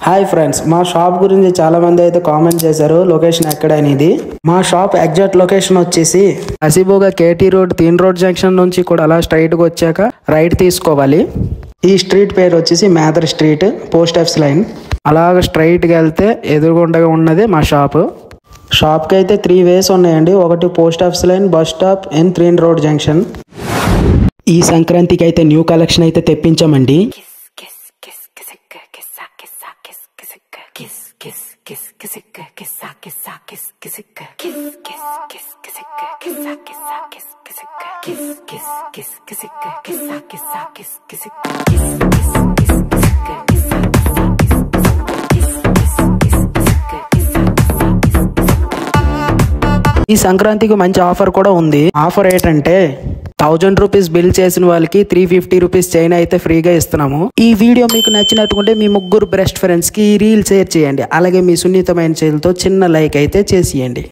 Hi friends, మా shop గురించి చాలా మంది అయితే కామెంట్ చేశారు లొకేషన్ ఎక్కడ అనేది. మా షాప్ ఎగ్జాక్ట్ లొకేషన్ వచ్చేసి హసీబుగా కేటీ రోడ్ తీన్ రోడ్ జంక్షన్ నుంచి కూడా అలా స్ట్రైట్ గా వచ్చాక రైట్ తీసుకోవాలి. ఈ స్ట్రీట్ పేరు వచ్చేసి Medar street, post office line. అలాగ స్ట్రైట్ గా వెళ్తే ఎదురుగుండగా ఉన్నది మా షాప్. షాప్ కి అయితే 3 వేస్ ఉన్నాయండి. ఒకటి post office line, bus stop and Teen road junction. ఈ సంక్రాంతికి అయితే న్యూ కలెక్షన్ అయితే తెప్పించామండి. ఈ సంక్రాంతికి మంచి ఆఫర్ కూడా ఉంది. ఆఫర్ ఏంటంటే 1000 రూపీస్ బిల్ చేసిన వాళ్ళకి 350 రూపీస్ చైన్ అయితే ఫ్రీగా ఇస్తున్నాము. ఈ వీడియో మీకు నచ్చినట్టుకుంటే మీ ముగ్గురు బెస్ట్ ఫ్రెండ్స్ కి రీల్ షేర్ చేయండి. అలాగే మీ సున్నితమైన చేతులతో చిన్న లైక్ అయితే చేసేయండి.